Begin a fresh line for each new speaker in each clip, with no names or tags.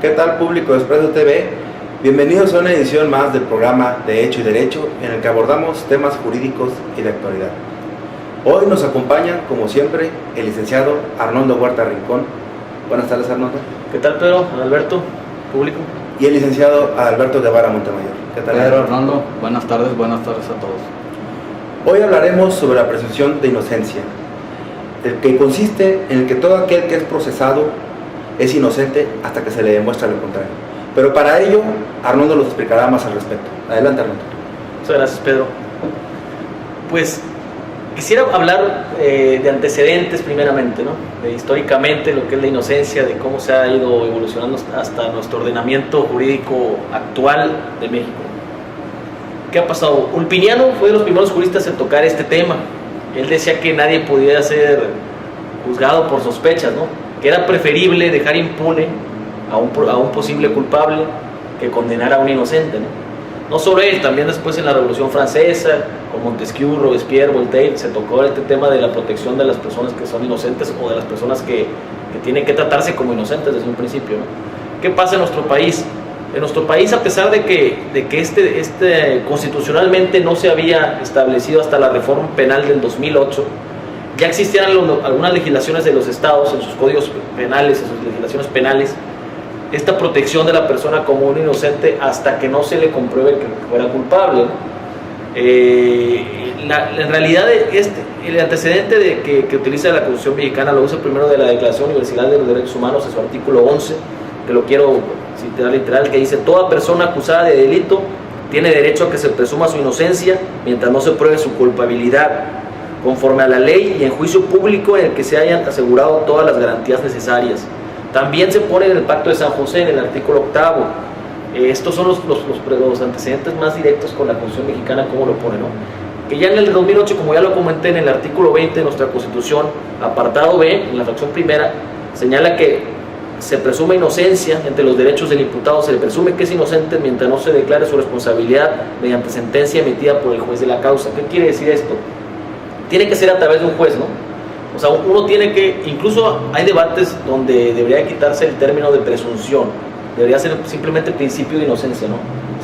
¿Qué tal, público de Expreso TV? Bienvenidos a una edición más del programa de Hecho y Derecho, en el que abordamos temas jurídicos y de actualidad. Hoy nos acompaña, como siempre, el licenciado Arnoldo Huerta Rincón. Buenas tardes, Arnoldo.
¿Qué tal, Pedro? Adalberto, público.
Y el licenciado Adalberto Guevara Montemayor. ¿Qué tal,
Pedro, Arnoldo? Buenas tardes a todos.
Hoy hablaremos sobre la presunción de inocencia, el que consiste en el que todo aquel que es procesado es inocente hasta que se le demuestre lo contrario. Pero para ello, Arnoldo nos explicará más al respecto. Adelante, Arnoldo.
Muchas gracias, Pedro. Pues quisiera hablar de antecedentes primeramente, ¿no? De históricamente lo que es la inocencia, de cómo se ha ido evolucionando hasta nuestro ordenamiento jurídico actual de México. ¿Qué ha pasado? Ulpiniano fue de los primeros juristas en tocar este tema. Él decía que nadie podía ser juzgado por sospechas, ¿no? Que era preferible dejar impune a un posible culpable que condenar a un inocente, ¿no? No solo él, también después en la Revolución Francesa, con Montesquieu, Robespierre, Voltaire, se tocó este tema de la protección de las personas que son inocentes o de las personas que tienen que tratarse como inocentes desde un principio, ¿no? ¿Qué pasa en nuestro país? En nuestro país, a pesar de que constitucionalmente no se había establecido hasta la reforma penal del 2008, ya existían algunas legislaciones de los estados en sus códigos penales, en sus legislaciones penales, esta protección de la persona como un inocente hasta que no se le compruebe que fuera culpable, ¿no? En realidad, el antecedente que utiliza la Constitución mexicana lo usa primero de la Declaración Universal de los Derechos Humanos, en su artículo 11, que lo quiero citar literal, que dice: toda persona acusada de delito tiene derecho a que se presuma su inocencia mientras no se pruebe su culpabilidad, conforme a la ley y en juicio público en el que se hayan asegurado todas las garantías necesarias. También se pone en el Pacto de San José, en el artículo 8º. Estos son los antecedentes más directos con la Constitución mexicana, como lo pone, ¿no? Que ya en el 2008, como ya lo comenté, en el artículo 20 de nuestra Constitución, apartado B, en la fracción primera, señala que se presume inocencia. Entre los derechos del imputado se le presume que es inocente mientras no se declare su responsabilidad mediante sentencia emitida por el juez de la causa. ¿Qué quiere decir esto? Tiene que ser a través de un juez, ¿no? O sea, uno tiene que, incluso hay debates donde debería quitarse el término de presunción, debería ser simplemente principio de inocencia, ¿no?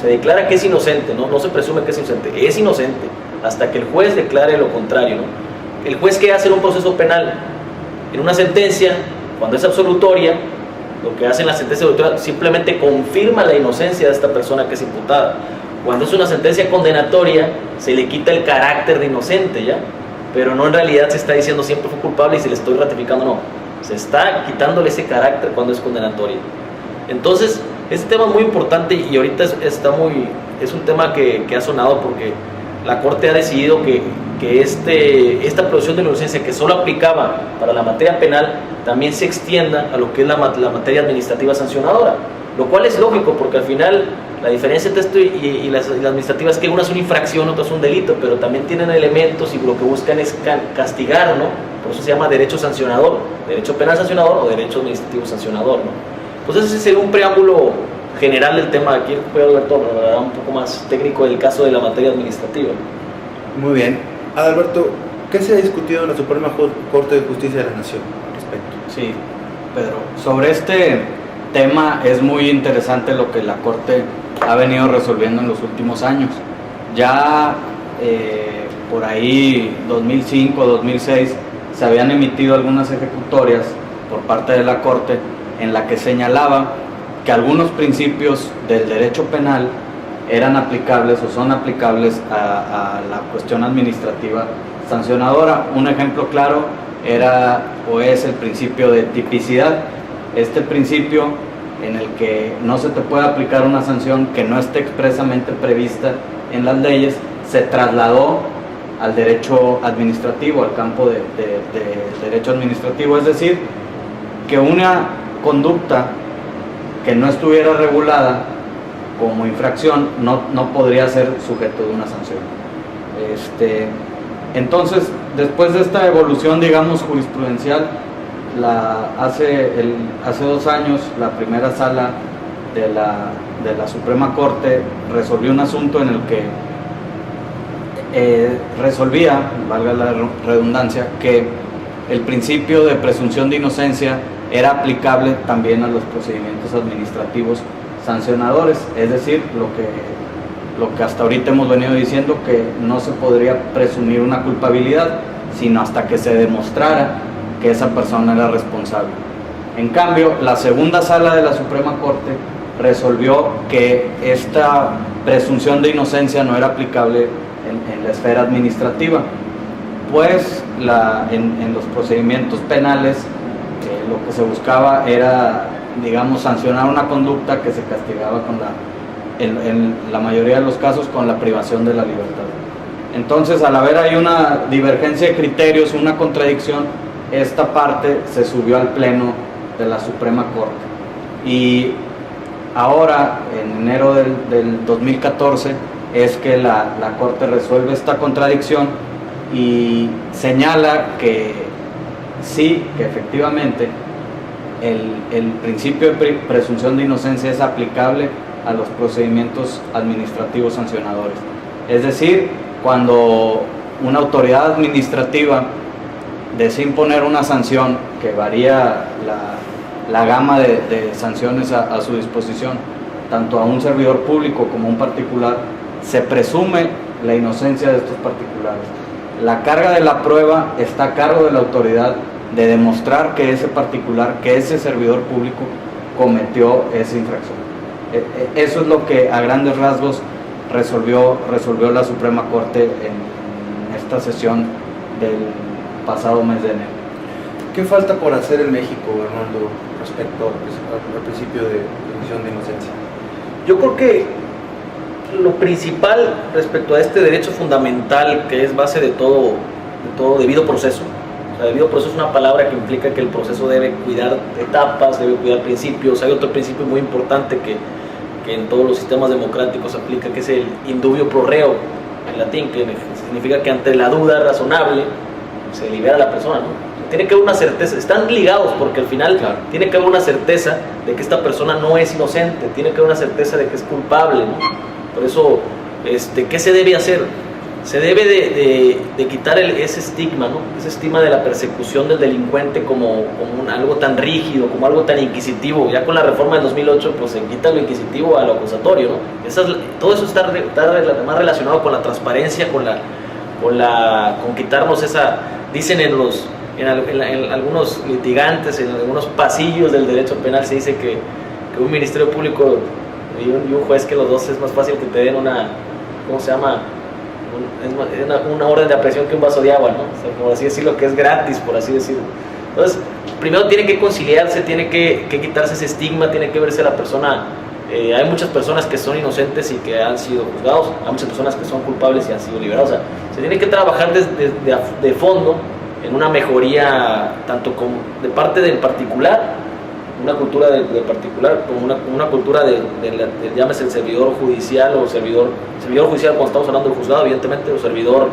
Se declara que es inocente, ¿no? No se presume que es inocente hasta que el juez declare lo contrario, ¿no? El juez, ¿qué hace en un proceso penal? En una sentencia, cuando es absolutoria, lo que hace en la sentencia absolutoria simplemente confirma la inocencia de esta persona que es imputada. Cuando es una sentencia condenatoria, se le quita el carácter de inocente, ¿ya? Pero no, en realidad se está diciendo siempre fue culpable y se le estoy ratificando, no. Se está quitándole ese carácter cuando es condenatoria. Entonces, este tema es muy importante y ahorita es un tema que ha sonado porque la Corte ha decidido que esta presunción de la inocencia, que solo aplicaba para la materia penal, también se extienda a lo que es la materia administrativa sancionadora, lo cual es lógico porque al final la diferencia entre esto y la administrativa es que una es una infracción, otra es un delito, pero también tienen elementos y lo que buscan es castigar, ¿no? Por eso se llama derecho sancionador, derecho penal sancionador o derecho administrativo sancionador, ¿no? Pues ese sería un preámbulo general del tema. Aquí puedo ver todo, pero un poco más técnico del caso de la materia administrativa.
Muy bien. Adalberto, ¿qué se ha discutido en la Suprema Corte de Justicia de la Nación al respecto?
Sí, Pedro, sobre este tema es muy interesante lo que la Corte ha venido resolviendo en los últimos años. Ya por ahí 2005, 2006 se habían emitido algunas ejecutorias por parte de la Corte en la que señalaba que algunos principios del derecho penal eran aplicables o son aplicables a la cuestión administrativa sancionadora. Un ejemplo claro era o es el principio de tipicidad. Este principio en el que no se te puede aplicar una sanción que no esté expresamente prevista en las leyes, se trasladó al derecho administrativo, al campo del derecho administrativo, es decir, que una conducta que no estuviera regulada como infracción no podría ser sujeto de una sanción. Entonces, después de esta evolución, digamos, jurisprudencial, hace 2 años la primera sala de la Suprema Corte resolvió un asunto en el que resolvía, valga la redundancia, que el principio de presunción de inocencia era aplicable también a los procedimientos administrativos sancionadores, es decir, lo que hasta ahorita hemos venido diciendo, que no se podría presumir una culpabilidad, sino hasta que se demostrara que esa persona era responsable. En cambio, la segunda sala de la Suprema Corte resolvió que esta presunción de inocencia no era aplicable en la esfera administrativa, pues en los procedimientos penales lo que se buscaba era, digamos, sancionar una conducta que se castigaba en la mayoría de los casos con la privación de la libertad. Entonces, al haber ahí una divergencia de criterios, una contradicción, esta parte se subió al Pleno de la Suprema Corte. Y ahora, en enero del 2014, es que la Corte resuelve esta contradicción y señala que sí, que efectivamente el principio de presunción de inocencia es aplicable a los procedimientos administrativos sancionadores. Es decir, cuando una autoridad administrativa desea imponer una sanción que varía la gama de sanciones a su disposición, tanto a un servidor público como a un particular, se presume la inocencia de estos particulares. La carga de la prueba está a cargo de la autoridad de demostrar que ese particular, que ese servidor público cometió esa infracción. Eso es lo que a grandes rasgos resolvió la Suprema Corte en esta sesión del pasado mes de enero.
¿Qué falta por hacer en México, Armando, respecto al principio de presunción de inocencia?
Yo creo que lo principal respecto a este derecho fundamental, que es base de todo debido proceso. O sea, debido proceso es una palabra que implica que el proceso debe cuidar etapas, debe cuidar principios. Hay otro principio muy importante que en todos los sistemas democráticos aplica, que es el indubio pro reo, en latín, que significa que ante la duda razonable se libera a la persona, ¿no? Tiene que haber una certeza, están ligados porque al final
claro,
tiene que haber una certeza de que esta persona no es inocente, tiene que haber una certeza de que es culpable, ¿no? Por eso, ¿qué se debe hacer? Se debe de quitar ese estigma, ¿no? Ese estigma de la persecución del delincuente como algo tan rígido, como algo tan inquisitivo. Ya con la reforma del 2008, pues se quita lo inquisitivo a lo acusatorio, ¿no? Todo eso está más relacionado con la transparencia, con quitarnos esa... Dicen en algunos litigantes, en algunos pasillos del derecho penal, se dice que un ministerio público y un juez, que los dos es más fácil que te den una orden de aprehensión que un vaso de agua, ¿no? O sea, por así decirlo, que es gratis, por así decirlo. Entonces, primero tiene que conciliarse, tiene que quitarse ese estigma, tiene que verse la persona. Hay muchas personas que son inocentes y que han sido juzgados, hay muchas personas que son culpables y han sido liberados. O sea, se tiene que trabajar de fondo en una mejoría, tanto como de parte del particular, una cultura del particular, como una cultura llámese el servidor judicial o servidor judicial cuando estamos hablando del juzgado, evidentemente, o servidor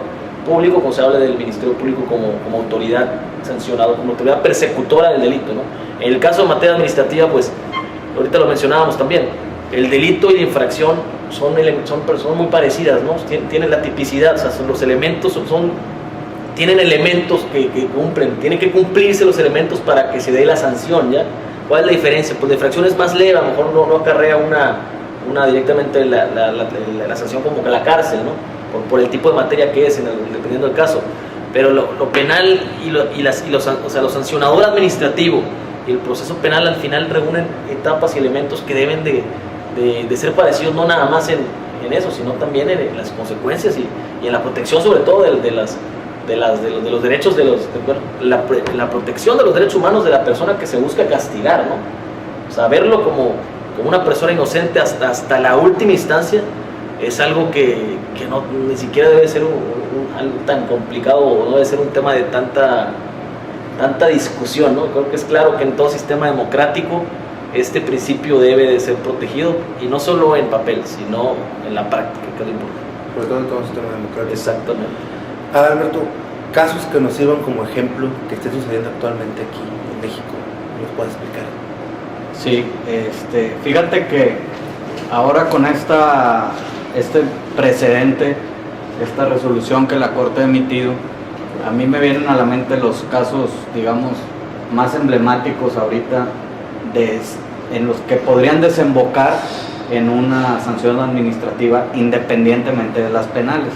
público cuando se habla del Ministerio Público como autoridad sancionadora, como autoridad persecutora del delito, ¿no? En el caso de materia administrativa, pues ahorita lo mencionábamos también, el delito y la infracción son personas muy parecidas, ¿no? Tienen la tipicidad, o sea, los elementos tienen elementos que cumplen, tienen que cumplirse los elementos para que se dé la sanción, ¿ya? ¿Cuál es la diferencia? Pues la infracción es más leve, a lo mejor no acarrea una directamente la sanción como que la cárcel, ¿no? Por el tipo de materia que es, dependiendo del caso. Pero lo penal o sea, lo sancionador administrativo y el proceso penal al final reúnen etapas y elementos que deben de ser parecidos, no nada más en eso, sino también en las consecuencias y en la protección, sobre todo de los derechos la protección de los derechos humanos de la persona que se busca castigar, ¿no? O sea, verlo como una persona inocente hasta la última instancia es algo que ni siquiera debe ser algo tan complicado, o no debe ser un tema de tanta discusión, ¿no? Creo que es claro que en todo sistema democrático este principio debe de ser protegido, y no solo en papel, sino en la práctica, que es lo importante.
Sobre todo en todo sistema democrático.
Exactamente.
Alberto, casos que nos sirvan como ejemplo que esté sucediendo actualmente aquí en México, ¿nos puedes explicar?
Sí, fíjate que ahora con este precedente esta resolución que la Corte ha emitido, a mí me vienen a la mente los casos, digamos, más emblemáticos ahorita en los que podrían desembocar en una sanción administrativa independientemente de las penales.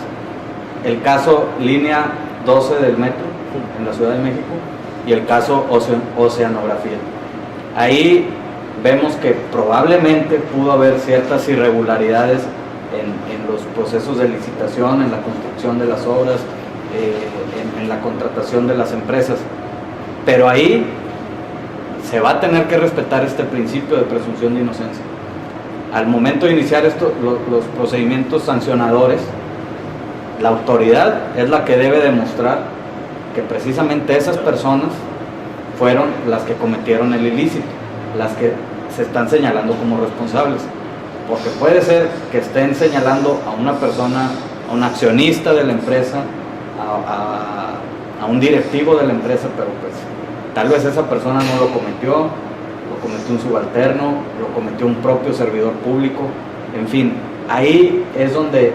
El caso Línea 12 del metro en la Ciudad de México y el caso Oceanografía. Ahí vemos que probablemente pudo haber ciertas irregularidades en los procesos de licitación, en la construcción de las obras, en la contratación de las empresas, pero ahí se va a tener que respetar este principio de presunción de inocencia. Al momento de iniciar los procedimientos sancionadores, la autoridad es la que debe demostrar que precisamente esas personas fueron las que cometieron el ilícito, las que se están señalando como responsables, porque puede ser que estén señalando a una persona, a un accionista de la empresa, a un directivo de la empresa, pero pues tal vez esa persona no lo cometió un subalterno, lo cometió un propio servidor público, en fin, ahí es donde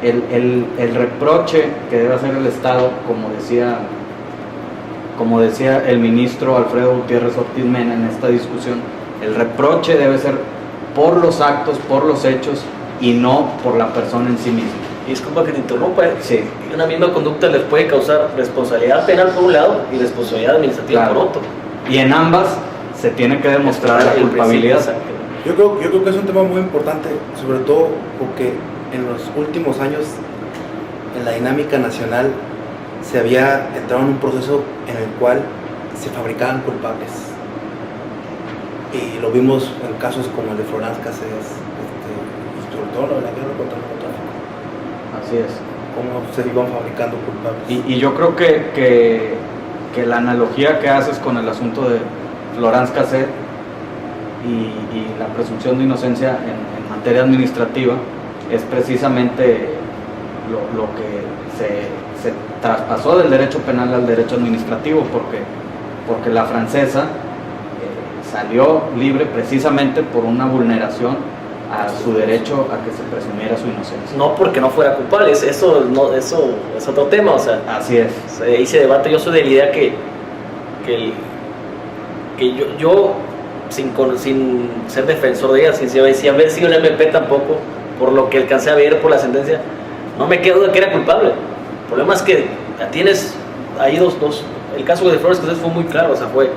el reproche que debe hacer el Estado, como decía el ministro Alfredo Gutiérrez Ortiz Mena en esta discusión, el reproche debe ser por los actos, por los hechos y no por la persona en sí misma.
Y disculpa que te interrumpa,
sí.
Una misma conducta les puede causar responsabilidad penal por un lado y responsabilidad administrativa, claro, por otro.
Y en ambas se tiene que demostrar la culpabilidad.
Yo creo que es un tema muy importante, sobre todo porque en los últimos años en la dinámica nacional se había entrado en un proceso en el cual se fabricaban culpables. Y lo vimos en casos como el de Florence Cassés, sobre todo lo de la guerra contra el narcotráfico.
Así es.
Cómo se iban fabricando culpables.
Y yo creo que la analogía que haces con el asunto de Florence Cassés y la presunción de inocencia en materia administrativa es precisamente lo que se traspasó del derecho penal al derecho administrativo, porque la francesa salió libre precisamente por una vulneración a su derecho a que se presumiera su inocencia.
No porque no fuera culpable, eso es otro tema, o sea.
Así es.
Ahí se debate. Yo soy de la idea que yo sin ser defensor de ella, sin haber sido un MP tampoco, por lo que alcancé a ver por la sentencia, no me quedo de que era culpable. El problema es que tienes ahí dos. El caso de Florence Cassés fue muy claro, o sea, fue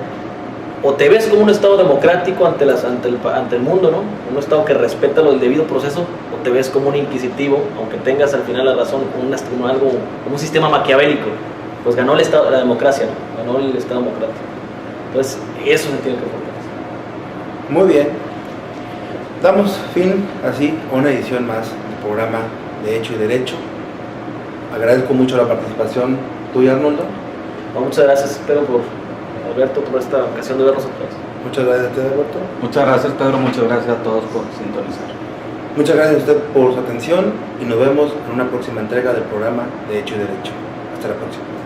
o te ves como un Estado democrático ante el mundo, ¿no? Un Estado que respeta el debido proceso, o te ves como un inquisitivo, aunque tengas al final la razón, como un sistema maquiavélico. Pues ganó el Estado, la democracia, ¿no? Ganó el Estado democrático. Entonces, eso se tiene que fortalecer.
Muy bien. Damos fin así a una edición más del programa de Hecho y Derecho. Agradezco mucho la participación tuya, Arnoldo.
No, muchas gracias, Pedro, Alberto, por esta ocasión de vernos otra vez.
Muchas gracias a ti, Alberto.
Muchas gracias, Pedro. Muchas gracias a todos por sintonizar.
Muchas gracias a usted por su atención y nos vemos en una próxima entrega del programa de Hecho y Derecho. Hasta la próxima.